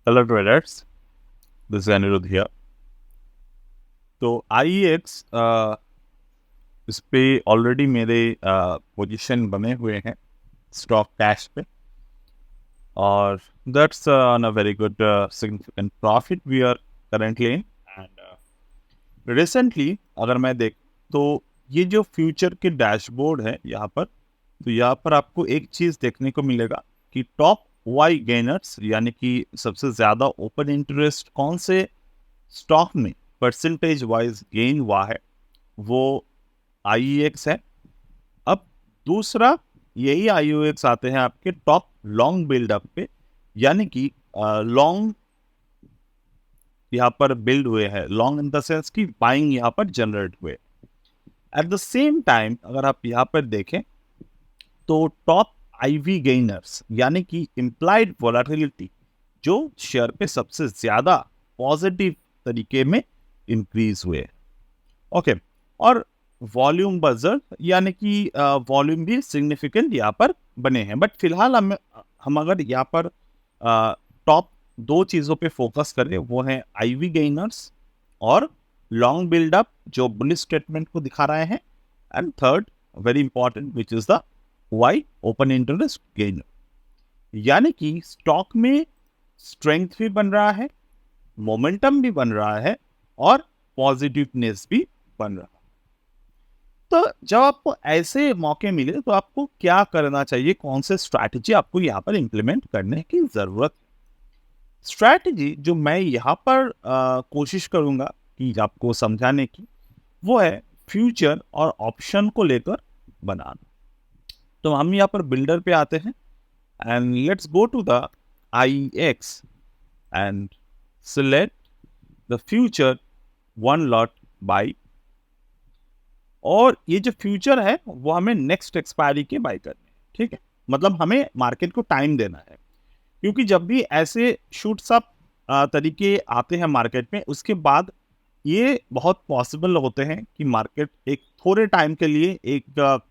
Hello traders, this is Aniruddh here. तो IEX इस पे ऑलरेडी मेरे पोजीशन बने हुए हैं स्टॉक कैश पे, और that's on a very good significant profit we are currently in. And recently अगर मैं देख तो ये जो फ्यूचर के डैशबोर्ड है यहाँ पर, तो यहाँ पर आपको एक चीज़ देखने को मिलेगा कि टॉप वाई गेनर्स यानी कि सबसे ज़्यादा ओपन इंटरेस्ट कौन से स्टॉक में परसेंटेज वाइज गेन हुआ है, वो आईईएक्स है। अब दूसरा, यही आईओएक्स आते हैं आपके टॉप लॉन्ग बिल्डअप पे, यानी कि लॉन्ग यहाँ पर बिल्ड हुए हैं, लॉन्ग इन द सेंस की बाइंग यहाँ पर जनरेट हुए। एट द सेम टाइम अगर आप यहाँ पर देखें तो टॉप आईवी गेनर्स यानी कि इम्प्लाइड वोलेटिलिटी जो शेयर पे सबसे ज्यादा पॉजिटिव तरीके में इंक्रीज हुए। ओके, और वॉल्यूम बजर यानी कि वॉल्यूम भी सिग्निफिकेंट यहाँ पर बने हैं। बट फिलहाल हम अगर यहाँ पर टॉप दो चीज़ों पे फोकस करें, वो है आईवी गेनर्स और लॉन्ग बिल्डअप जो बुलिश स्टेटमेंट को दिखा रहे हैं। And third very important which is the Y open interest gainer, यानी कि स्टॉक में स्ट्रेंथ भी बन रहा है, मोमेंटम भी बन रहा है और पॉजिटिवनेस भी बन रहा है। तो जब आपको ऐसे मौके मिले तो आपको क्या करना चाहिए, कौन से स्ट्रैटेजी आपको यहाँ पर इंप्लीमेंट करने की जरूरत है? स्ट्रैटेजी जो मैं यहाँ पर कोशिश करूंगा कि आपको समझाने की, वो है फ्यूचर और ऑप्शन को लेकर बनाना। तो हम यहाँ पर बिल्डर पे आते हैं and let's go to the IX and select the future one lot buy. और ये जो फ्यूचर है वो हमें नेक्स्ट एक्सपायरी के बाय करने हैं, ठीक है। मतलब हमें मार्केट को टाइम देना है, क्योंकि जब भी ऐसे शूट्स अप तरीके आते हैं मार्केट में, उसके बाद ये बहुत पॉसिबल होते हैं कि मार्केट एक थोड़े टाइम के लिए एक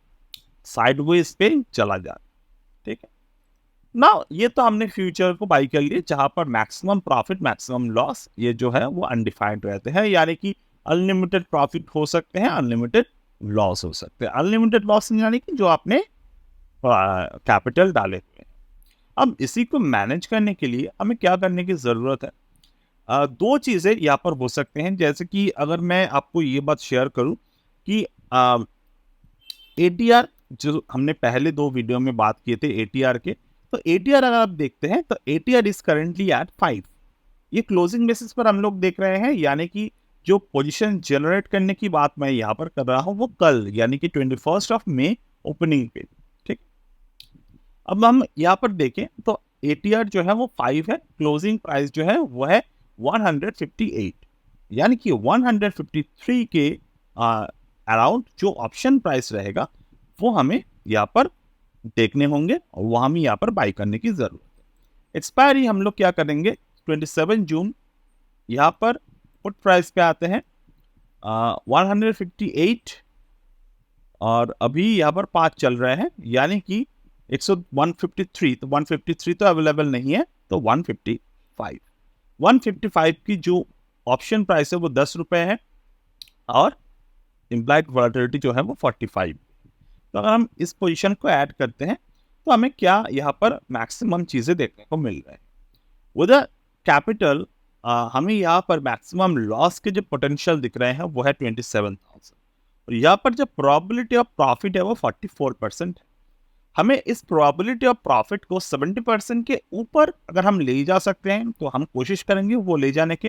साइडवेज पे चला जाए, ठीक है ना। ये तो हमने फ्यूचर को बाई कर लिए जहां पर मैक्सिमम प्रॉफिट मैक्सिमम लॉस ये जो है वो अनडिफाइंड रहते हैं, यानी कि अनलिमिटेड प्रॉफिट हो सकते हैं, अनलिमिटेड लॉस हो सकते हैं। अनलिमिटेड लॉस यानी कि जो आपने कैपिटल डाले हुए हैं। अब इसी को मैनेज करने के लिए हमें क्या करने की ज़रूरत है? दो चीज़ें यहाँ पर हो सकते हैं। जैसे कि अगर मैं आपको ये बात शेयर करूँ कि एटीआर जो हमने पहले दो वीडियो में बात किए थे एटीआर के, तो एटीआर अगर आप देखते हैं तो एटीआर इज करेंटली एट 5। ये क्लोजिंग बेसिस पर हम लोग देख रहे हैं, यानी कि जो पोजीशन जनरेट करने की बात मैं यहाँ पर कर रहा हूँ वो कल यानी कि 21 मई ओपनिंग पे, ठीक। अब हम यहाँ पर देखें तो एटीआर जो है वो 5 है, क्लोजिंग प्राइस जो है वो है 158, यानी कि 153 के अराउंड जो ऑप्शन प्राइस रहेगा वो हमें यहाँ पर देखने होंगे और वो हमें यहाँ पर बाई करने की जरूरत है। एक्सपायरी हम लोग क्या करेंगे, 27 जून यहाँ पर पुट प्राइस पे आते हैं 158, और अभी यहाँ पर 5 चल रहे हैं, यानी कि 153। तो 153 तो अवेलेबल नहीं है, तो 155 की जो ऑप्शन प्राइस है वो 10 रुपए है और इम्प्लाइड वॉलेटिलिटी जो है वो 45। तो अगर हम इस पोजीशन को ऐड करते हैं तो हमें क्या यहाँ पर मैक्सिमम चीज़ें देखने को मिल रहे हैं। विद कैपिटल हमें यहाँ पर मैक्सिमम लॉस के जो पोटेंशियल दिख रहे हैं वो है 27,000, और यहाँ पर जो प्रोबेबिलिटी ऑफ प्रॉफिट है वो 44% है। हमें इस प्रोबेबिलिटी ऑफ प्रॉफिट को 70% के ऊपर अगर हम ले जा सकते हैं तो हम कोशिश करेंगे वो ले जाने के,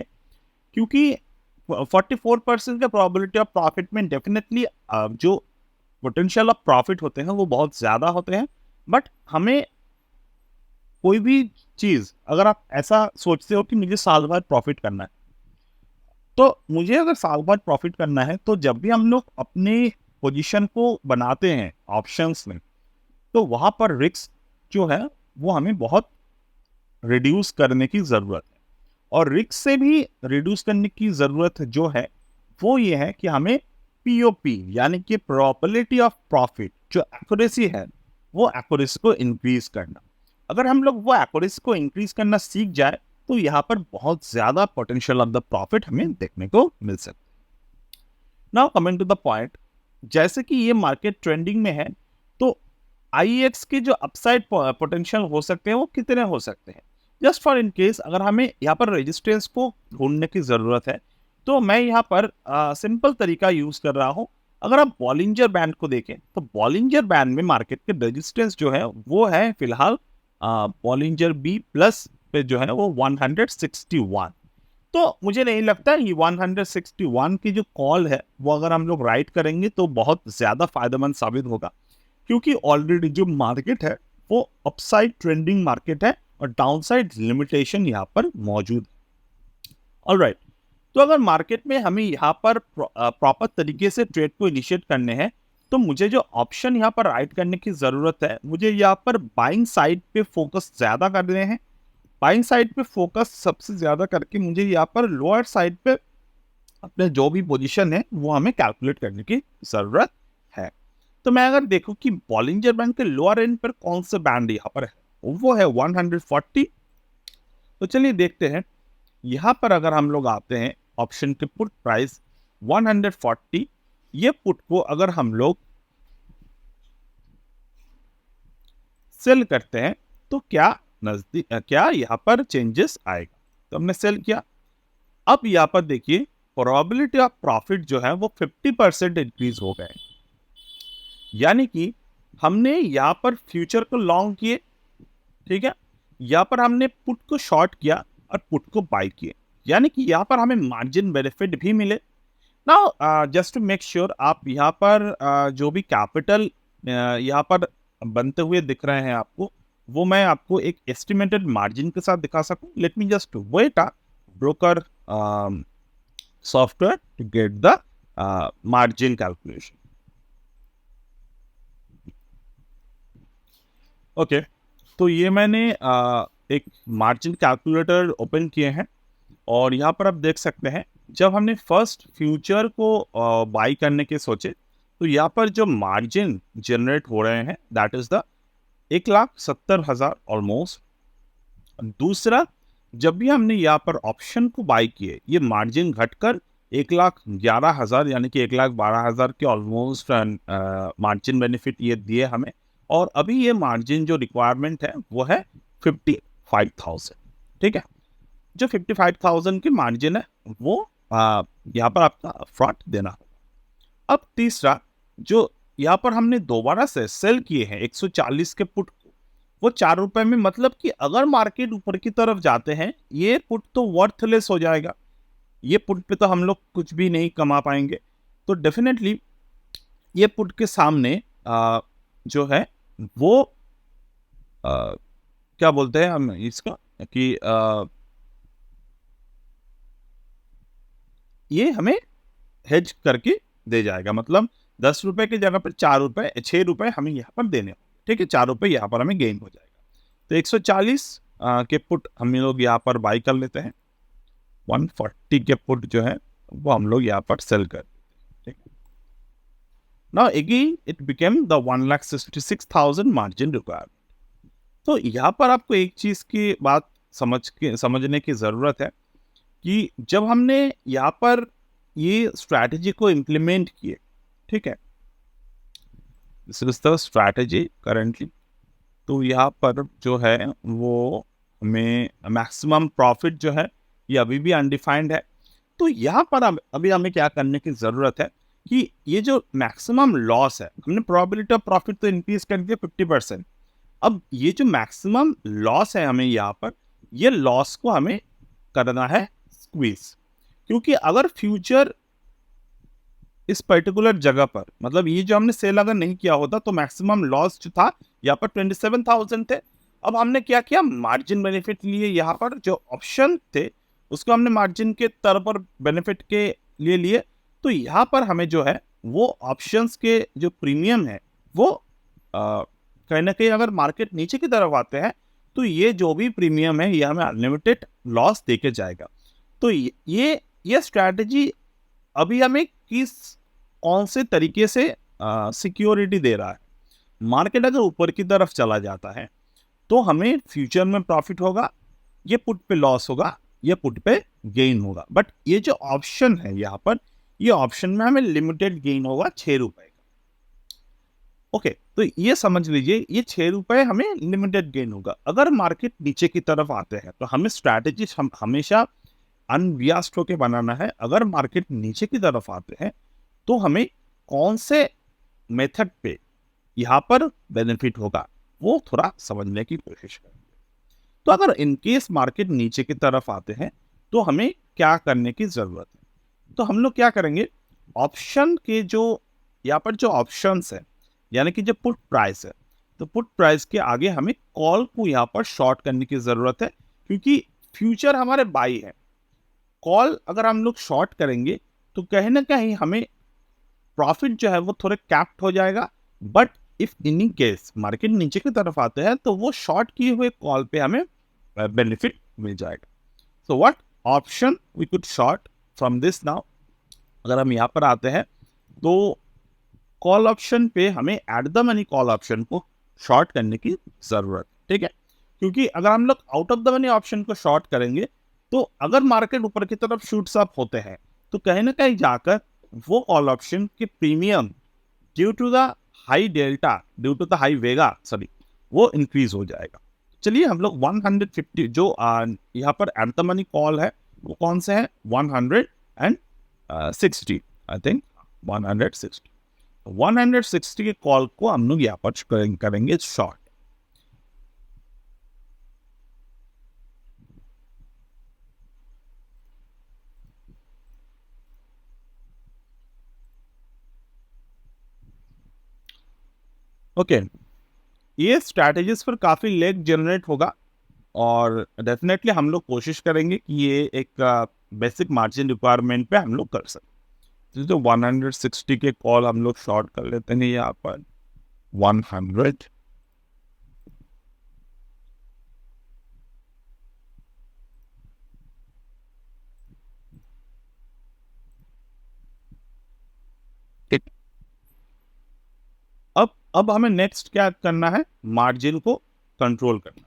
क्योंकि 44% के प्रोबेबिलिटी ऑफ प्रॉफिट में डेफिनेटली जो पोटेंशियल ऑफ प्रॉफिट होते हैं वो बहुत ज़्यादा होते हैं। बट हमें कोई भी चीज़, अगर आप ऐसा सोचते हो कि मुझे साल भर प्रॉफिट करना है, तो मुझे अगर साल भर प्रॉफिट करना है तो जब भी हम लोग अपने पोजीशन को बनाते हैं ऑप्शंस में, तो वहाँ पर रिस्क जो है वो हमें बहुत रिड्यूस करने की ज़रूरत है। और रिस्क से भी रिड्यूस करने की ज़रूरत जो है वो ये है कि हमें पीओपी यानी कि प्रोबेबिलिटी ऑफ प्रॉफिट जो एक्यूरेसी है वो एक्यूरेसी को इंक्रीज करना। अगर हम लोग वो एक्यूरेसी को इंक्रीज करना सीख जाए तो यहाँ पर बहुत ज़्यादा पोटेंशियल ऑफ द प्रॉफिट हमें देखने को मिल सकता है। Now coming to the point, जैसे कि ये मार्केट ट्रेंडिंग में है, तो आईएक्स के जो अपसाइड पोटेंशियल हो सकते हैं वो कितने हो सकते हैं? जस्ट फॉर इन केस अगर हमें यहाँ पर रेजिस्टेंस को ढूंढने की ज़रूरत है, तो मैं यहाँ पर सिंपल तरीका यूज़ कर रहा हूँ। अगर आप बॉलिंजर बैंड को देखें, तो बॉलिंजर बैंड में मार्केट के रेजिस्टेंस जो है वो है फिलहाल बॉलिंजर बी प्लस पे जो है वो 161। तो मुझे नहीं लगता ये 161 की जो कॉल है वो अगर हम लोग राइट करेंगे तो बहुत ज़्यादा फायदेमंद साबित होगा, क्योंकि ऑलरेडी जो मार्केट है वो अपसाइड ट्रेंडिंग मार्केट है और डाउनसाइड लिमिटेशन यहाँ पर मौजूद है। ऑलराइट, तो अगर मार्केट में हमें यहाँ पर प्रॉपर तरीके से ट्रेड को इनिशिएट करने हैं, तो मुझे जो ऑप्शन यहाँ पर राइट करने की ज़रूरत है, मुझे यहाँ पर बाइंग साइड पे फोकस ज़्यादा करने हैं। बाइंग साइड पे फोकस सबसे ज़्यादा करके मुझे यहाँ पर लोअर साइड पे अपने जो भी पोजीशन है वो हमें कैलकुलेट करने की ज़रूरत है। तो मैं अगर देखूं कि बॉलिंजर बैंड के लोअर एंड पर कौन से बैंड यहाँ पर है, वो है 140। तो चलिए देखते हैं। यहाँ पर अगर हम लोग आते हैं ऑप्शन के पुट प्राइस 140, ये पुट को अगर हम लोग सेल करते हैं तो क्या क्या यहाँ पर चेंजेस आएगा? तो हमने सेल किया। अब यहाँ पर देखिए प्रोबेबिलिटी ऑफ प्रॉफिट जो है वो 50% इंक्रीज हो गए, यानी कि हमने यहाँ पर फ्यूचर को लॉन्ग किए, ठीक है, यहाँ पर हमने पुट को शॉर्ट किया और पुट को बाय किए, यानी कि यहाँ पर हमें मार्जिन बेनिफिट भी मिले। Now just to make sure, आप यहाँ पर जो भी कैपिटल यहाँ पर बनते हुए दिख रहे हैं आपको, वो मैं आपको एक एस्टिमेटेड मार्जिन के साथ दिखा सकूं। Let me just wait a broker software to get the margin calculation. Okay, तो ये मैंने एक मार्जिन कैलकुलेटर ओपन किए हैं और यहाँ पर आप देख सकते हैं जब हमने फर्स्ट फ्यूचर को बाई करने के सोचे, तो यहाँ पर जो मार्जिन जनरेट हो रहे हैं दैट इज द 1,70,000 ऑलमोस्ट। दूसरा, जब भी हमने यहाँ पर ऑप्शन को बाई किए, ये मार्जिन घटकर 1,11,000 यानी कि 1,12,000 के ऑलमोस्ट मार्जिन बेनिफिट ये दिए हमें। और अभी ये मार्जिन जो रिक्वायरमेंट है वो है 55,000, ठीक है। जो 55,000 की मार्जिन है वो यहाँ पर आपका फ्रंट देना होगा। अब तीसरा, जो यहाँ पर हमने दोबारा से सेल किए हैं 140 के पुट को, वो 4 रुपए में, मतलब कि अगर मार्केट ऊपर की तरफ जाते हैं ये पुट तो वर्थलेस हो जाएगा, ये पुट पे तो हम लोग कुछ भी नहीं कमा पाएंगे। तो डेफिनेटली ये पुट के सामने जो है वो क्या बोलते हैं हम इसका कि ये हमें हेज करके दे जाएगा, मतलब 10 रुपए की जगह पर 4 रुपए 6 रुपए हमें यहाँ पर देने होंगे, ठीक है, 4 रुपए यहाँ पर हमें गेन हो जाएगा। तो 140 के पुट हम लोग यहाँ पर बाई कर लेते हैं, 140 के पुट जो है वो हम लोग यहाँ पर सेल कर देते हैं, ठीक है। Now again it became the 1,66,000 margin requirement. तो यहाँ पर आपको एक चीज की बात समझने की जरूरत है कि जब हमने यहाँ पर ये स्ट्रैटेजी को इम्प्लीमेंट किए, ठीक है, this is the strategy currently, तो यहाँ पर जो है वो हमें मैक्सिमम प्रॉफिट जो है ये अभी भी अनडिफाइंड है। तो यहाँ पर अभी हमें क्या करने की ज़रूरत है कि ये जो मैक्सिमम लॉस है, हमने प्रोबेबिलिटी ऑफ प्रॉफिट तो इंक्रीज कर दिया 50%। अब ये जो मैक्सिमम लॉस है हमें यहाँ पर, ये लॉस को हमें करना है स्क्वीज, क्योंकि अगर फ्यूचर इस पर्टिकुलर जगह पर, मतलब ये जो हमने सेल अगर नहीं किया होता तो मैक्सिमम लॉस जो था यहाँ पर 27,000 थे। अब हमने क्या किया, मार्जिन बेनिफिट लिए, यहाँ पर जो ऑप्शन थे उसको हमने मार्जिन के तौर पर बेनिफिट के लिए लिए। तो यहाँ पर हमें जो है वो ऑप्शंस के जो प्रीमियम है वो कहीं ना कहीं अगर मार्केट नीचे की तरफ आते हैं तो ये जो भी प्रीमियम है ये हमें अनलिमिटेड लॉस देके जाएगा। तो ये स्ट्रैटेजी अभी हमें कौन से तरीके से सिक्योरिटी दे रहा है। मार्केट अगर ऊपर की तरफ चला जाता है तो हमें फ्यूचर में प्रॉफिट होगा, ये पुट पे लॉस होगा, ये पुट पे गेन होगा। बट ये जो ऑप्शन है यहाँ पर, ये ऑप्शन में हमें लिमिटेड गेन होगा 6 रुपए का। ओके, तो ये समझ लीजिए, ये 6 रुपए हमें लिमिटेड गेन होगा। अगर मार्केट नीचे की तरफ आते हैं तो हमें स्ट्रैटेजी हमेशा अनबियास्ड होके बनाना है। अगर मार्केट नीचे की तरफ आते हैं तो हमें कौन से मेथड पे यहाँ पर बेनिफिट होगा वो थोड़ा समझने की कोशिश करेंगे। तो अगर इनकेस मार्केट नीचे की तरफ आते हैं तो हमें क्या करने की जरूरत है, तो हम लोग क्या करेंगे, ऑप्शन के जो यहाँ पर जो ऑप्शंस है, यानी कि जो पुट प्राइस है, तो पुट प्राइस के आगे हमें कॉल को यहाँ पर शॉर्ट करने की जरूरत है, क्योंकि फ्यूचर हमारे बाई है। कॉल अगर हम लोग शॉर्ट करेंगे तो कहीं ना कहीं हमें प्रॉफिट जो है वो थोड़े कैप्ट हो जाएगा। But if in case market नीचे की तरफ आते हैं तो वो शॉर्ट किए हुए कॉल पे हमें बेनिफिट मिल जाएगा। So what option we could short from this now, अगर हम यहाँ पर आते हैं तो कॉल ऑप्शन पे हमें at the money call option को शॉर्ट करने की जरूरत है, ठीक है। क्योंकि अगर हम लोग out of the money option को शॉर्ट करेंगे तो अगर मार्केट ऊपर की तरफ शूट्स अप होते हैं तो कहीं ना कहीं जाकर वो कॉल ऑप्शन के premium due to the high delta, due to the high vega sorry, वो इंक्रीज हो जाएगा। चलिए हम लोग 150 जो यहाँ पर एट द मनी कॉल है वो कौन से है, 160 आई थिंक 160 160 के कॉल को हम लोग यहाँ पर करेंगे शॉर्ट। ओके, ये स्ट्रैटेजीज पर काफी लेग जनरेट होगा और डेफिनेटली हम लोग कोशिश करेंगे कि ये एक बेसिक मार्जिन रिक्वायरमेंट पे हम लोग कर सकते। तो 160 के कॉल हम लोग शॉर्ट कर लेते हैं यहाँ पर 100। ठीक, अब हमें नेक्स्ट क्या करना है, मार्जिन को कंट्रोल करना।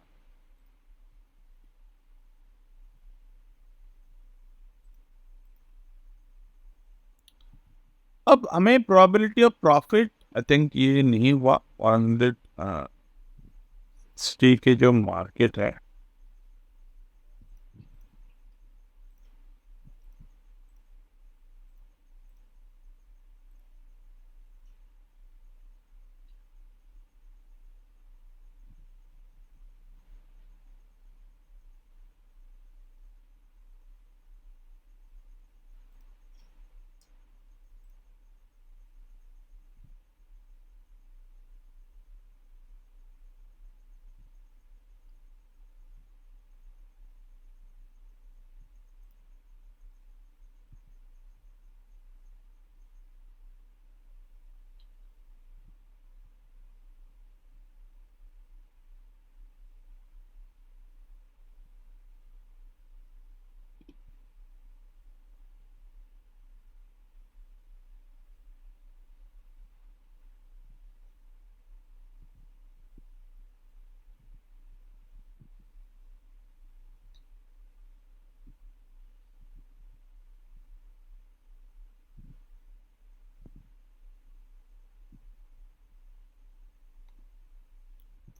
अब हमें probability of profit, I think ये नहीं हुआ 160 के जो मार्केट है,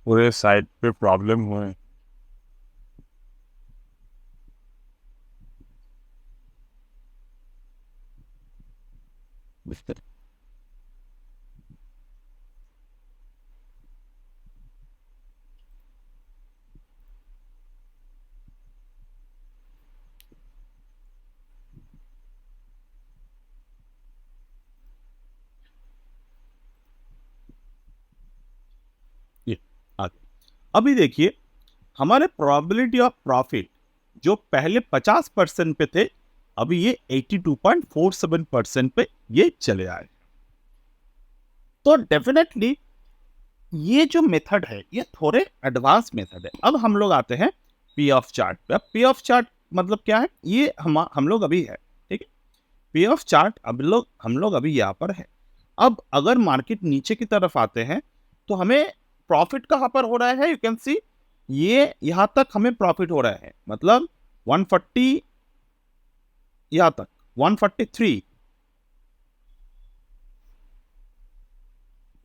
पूरे साइट पे प्रॉब्लम हुए। ये आगे अभी देखिए, हमारे प्रोबेबिलिटी ऑफ प्रॉफिट जो पहले 50% पे थे, अभी ये 82.47% पे ये चले आए। तो डेफिनेटली ये जो मेथड है ये थोड़े एडवांस मेथड है। अब हम लोग आते हैं पी ऑफ चार्ट पे। अब पी ऑफ चार्ट मतलब क्या है, ये हम लोग अभी है, ठीक है। पी ऑफ चार्ट अब हम लोग अभी यहाँ पर है। अब अगर मार्केट नीचे की तरफ आते हैं तो हमें प्रॉफिट कहाँ पर हो रहा है, यू कैन सी ये यहां तक हमें प्रॉफिट हो रहा है, मतलब 140 यहां तक 143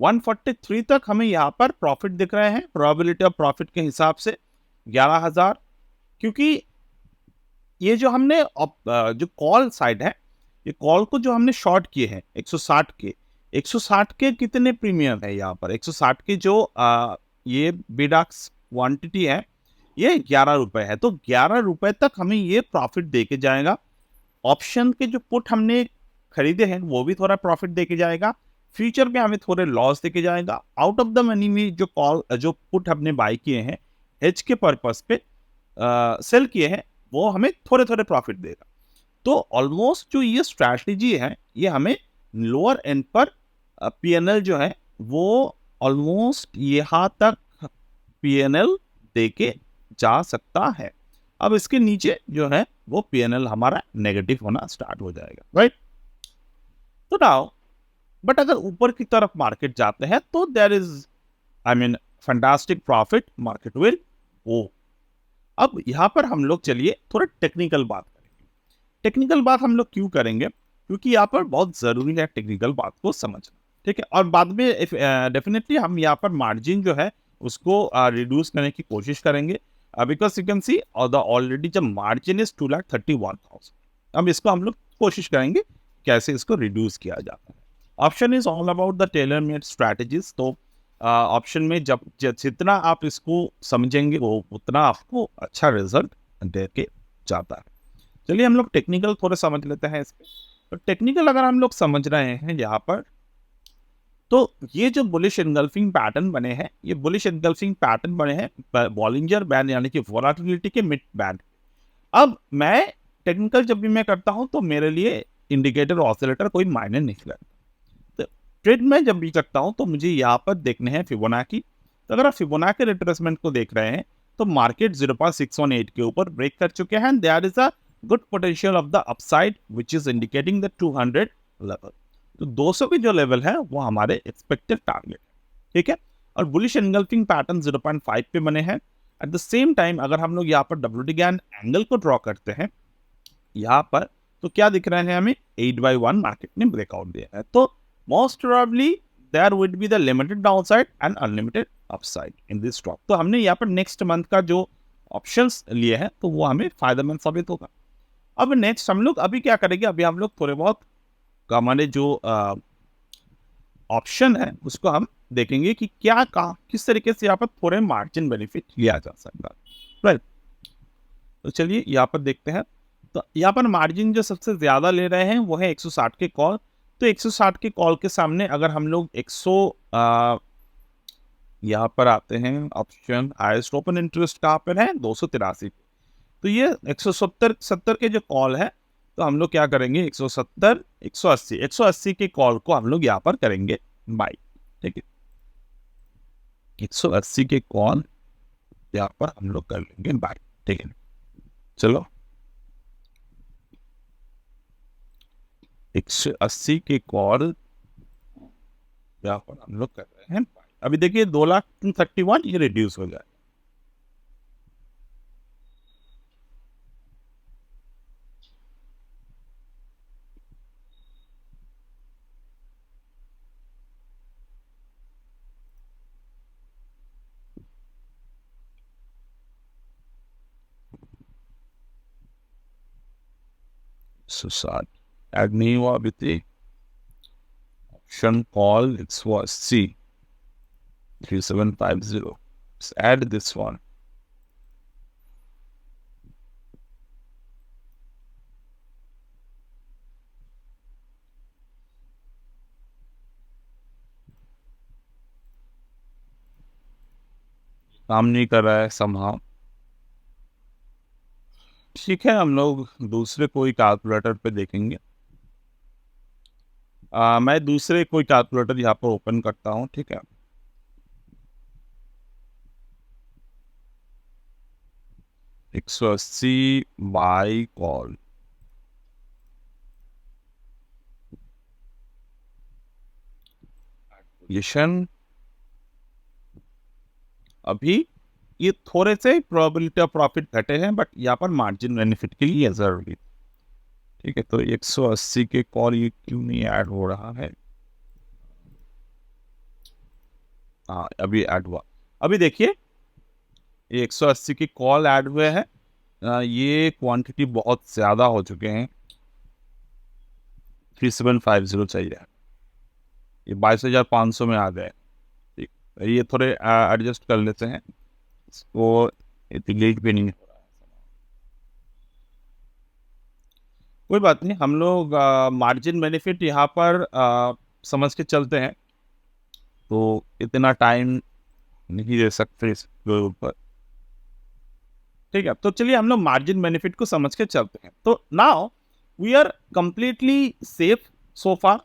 143 तक हमें यहाँ पर प्रॉफिट दिख रहे हैं प्रोबेबिलिटी ऑफ प्रॉफिट के हिसाब से 11,000, क्योंकि ये जो हमने जो कॉल साइड है, ये कॉल को जो हमने शॉर्ट किए हैं 160 के कितने प्रीमियम है यहाँ पर 160 के जो ये बिडाक्स क्वांटिटी है ये 11 रुपए है, तो 11 रुपए तक हमें ये प्रॉफिट देके जाएगा। ऑप्शन के जो पुट हमने खरीदे हैं वो भी थोड़ा प्रॉफिट देके जाएगा, फ्यूचर में हमें थोड़े लॉस देके जाएगा। आउट ऑफ द मनी में जो पुट हमने बाय किए हैं हेज के पर्पस पे सेल किए हैं वो हमें थोड़े थोड़े प्रॉफिट देगा। तो ऑलमोस्ट जो ये स्ट्रैटेजी है ये हमें लोअर एंड पर पीएनएल जो है वो ऑलमोस्ट यहाँ तक पीएनएल देके जा सकता है। अब इसके नीचे जो है वो पीएनएल हमारा नेगेटिव होना स्टार्ट हो जाएगा, राइट। तो नाउ बट अगर ऊपर की तरफ मार्केट जाते हैं तो there is fantastic profit market will go. अब यहां पर हम लोग चलिए थोड़ा टेक्निकल बात करेंगे। टेक्निकल बात हम लोग क्यों करेंगे, क्योंकि यहाँ पर बहुत जरूरी है टेक्निकल बात को समझना, ठीक है। और बाद में डेफिनेटली हम यहाँ पर मार्जिन जो है उसको रिड्यूस करने की कोशिश करेंगे, बिकॉज यू कैन सी और द ऑलरेडी जब मार्जिन इज 2,31,000। अब इसको हम लोग कोशिश करेंगे कैसे इसको रिड्यूस किया जाता है। Option is all about the tailor made strategies. तो ऑप्शन में जब जितना आप इसको समझेंगे वो उतना आपको अच्छा रिजल्ट दे के जाता है। चलिए हम लोग टेक्निकल थोड़ा समझ लेते हैं इस पे। तो टेक्निकल अगर हम लोग समझ रहे हैं यहाँ पर, तो ये जो बुलिश एनगल्फिंग पैटर्न बने हैं, ये बुलिश एनगल्फिंग पैटर्न बने हैं बॉलिंजर बैंड यानी कि वोलाटिलिटी के मिड बैंड। अब मैं टेक्निकल जब भी मैं करता हूं तो मेरे लिए इंडिकेटर ऑसिलेटर कोई मायने नहीं रखता। तो ट्रेड में जब भी करता हूं तो मुझे यहाँ पर देखने हैं फिबोनाची। तो अगर आप फिबोनाची रिट्रेसमेंट को देख रहे हैं तो मार्केट 0.618 के ऊपर ब्रेक कर चुके हैं। There is a good potential of the upside which is indicating the 200 level. तो 200 के जो लेवल है वो हमारे एक्सपेक्टेड टारगेट है, ठीक है। और बुलिश एनगल्फिंग पैटर्न 0.5 पे बने हैं। एट द सेम टाइम अगर हम लोग यहाँ पर WT गैन एंगल को ड्रॉ करते हैं यहाँ पर, तो क्या दिख रहे हैं हमें 8/1 मार्केट ने ब्रेकआउट दिया है। तो most probably there would be the limited downside and unlimited upside in this stock. तो हमने यहाँ पर नेक्स्ट मंथ का जो ऑप्शंस लिए हैं तो वो हमें फायदेमंद साबित होगा। अब नेक्स्ट हम लोग अभी क्या करेंगे, अभी हम लोग थोड़े बहुत हमारे जो ऑप्शन है उसको हम देखेंगे कि क्या किस तरीके से यहाँ पर थोड़े मार्जिन बेनिफिट लिया जा सकता है, राइट। तो चलिए यहाँ पर देखते हैं। तो यहाँ पर मार्जिन जो सबसे ज्यादा ले रहे हैं वो है 160 के कॉल। तो 160 के कॉल के सामने अगर हम लोग 100 यहाँ पर आते हैं ऑप्शन हाईएस्ट ओपन इंटरेस्ट कहाँ पर है 283 पे। तो ये 170 के जो कॉल है तो हम लोग क्या करेंगे 170 180 के कॉल को हम लोग यहाँ पर करेंगे बाई, ठीक है। 180 के कॉल यहाँ पर हम लोग कर लेंगे बाई, ठीक है। चलो 180 के कॉल यहाँ पर हम लोग कर रहे हैं। अभी देखिए 2,31,000 ये रिड्यूस हो जाए। साथ ऐड नहीं हुआ अभी तक। Option call 180 3750, let's add this one। काम नहीं कर रहा है somehow। ठीक है हम लोग दूसरे कोई कैलकुलेटर पे देखेंगे। मैं दूसरे कोई कैलकुलेटर यहाँ पर ओपन करता हूँ, ठीक है। एक 180 बाई कॉल पोजीशन अभी ये थोड़े से प्रोबेबिलिटी ऑफ प्रॉफिट घटे हैं, बट यहाँ पर मार्जिन बेनिफिट के लिए जरूरी। ठीक है, तो 180 के कॉल ये क्यों नहीं ऐड हो रहा है? हाँ, अभी ऐड हुआ। अभी देखिए, ये 180 की कॉल ऐड हुए हैं। ये क्वांटिटी बहुत ज़्यादा हो चुके हैं। 3750 चाहिए, ये 22,500 में आ गए। ठीक, ये थोड़े एडजस्ट कर लेते हैं इसको, डिलीट भी नहीं हो रहा है। कोई बात नहीं, हम लोग मार्जिन बेनिफिट यहाँ पर समझ के चलते हैं, तो इतना टाइम नहीं दे सकते इसके ऊपर। ठीक है, तो चलिए हम लोग मार्जिन बेनिफिट को समझ के चलते हैं। तो now we are completely safe so far,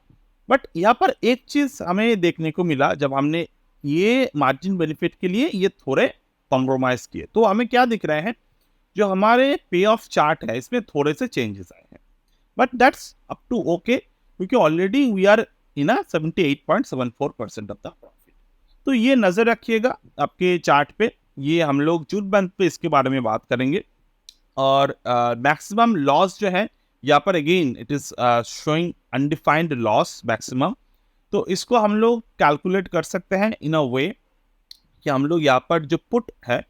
but यहाँ पर एक चीज हमें देखने को मिला जब हमने ये मार्जिन बेनिफिट के लिए ये थोड़े कॉम्प्रोमाइज किए, तो हमें क्या दिख रहे हैं, जो हमारे पे ऑफ चार्ट है इसमें थोड़े से चेंजेस आए हैं, but that's up to okay, क्योंकि already we are in a 78.74% of the profit. तो ये नजर रखिएगा आपके चार्ट पे, ये हम लोग जून मंथ पे इसके बारे में बात करेंगे। और मैक्सिमम लॉस जो है यहाँ पर, again it is showing undefined loss maximum, तो इसको हम लोग कैलकुलेट कर सकते हैं इन अ वे कि हम लोग यहाँ पर जो पुट है,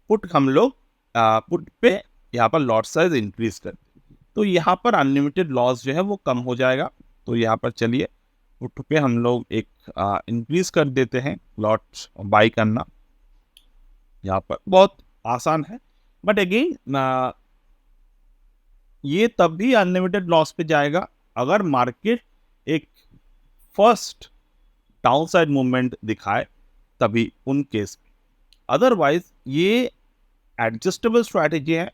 पुट हम लोग पुट पे यहाँ पर लॉट साइज इंक्रीज करते हैं, तो यहाँ पर अनलिमिटेड लॉस जो है वो कम हो जाएगा। तो यहाँ पर चलिए पुट पे हम लोग एक इंक्रीज कर देते हैं, लॉट बाई करना यहाँ पर बहुत आसान है, बट अगेन ये तब भी अनलिमिटेड लॉस पे जाएगा अगर मार्केट एक फर्स्ट डाउनसाइड मूवमेंट दिखाए, तभी उन केस में। अदरवाइज ये एडजस्टेबल स्ट्रैटेजी है,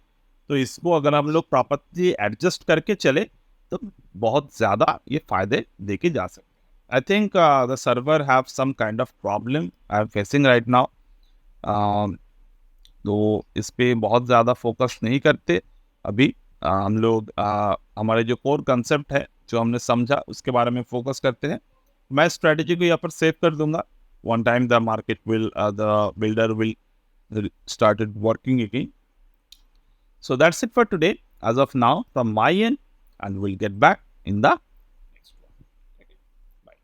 तो इसको अगर हम लोग प्रॉपर्ली एडजस्ट करके चले तो बहुत ज़्यादा ये फायदे देके जा सकते हैं। I think the server have some kind of problem I am facing right now, तो इस पे बहुत ज़्यादा फोकस नहीं करते अभी। हम लोग हमारे जो कोर कंसेप्ट है जो हमने समझा उसके बारे में फोकस करते हैं। मैं स्ट्रेटेजी को यहाँ पर सेव कर दूंगा। One time the market will the builder will started working again. So that's it for today as of now from my end, and we'll get back in the next one. Okay. Bye.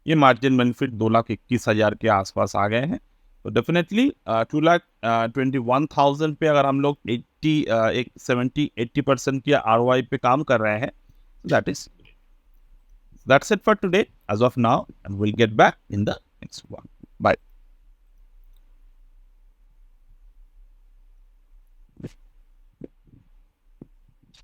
ये margin benefit 2,21,000 के आसपास आ गए हैं, तो definitely 2,21,000 पे अगर हम लोग 70-80% की ROI पे काम कर रहे हैं, that's it for today as of now, and we'll get back in the next one. Bye.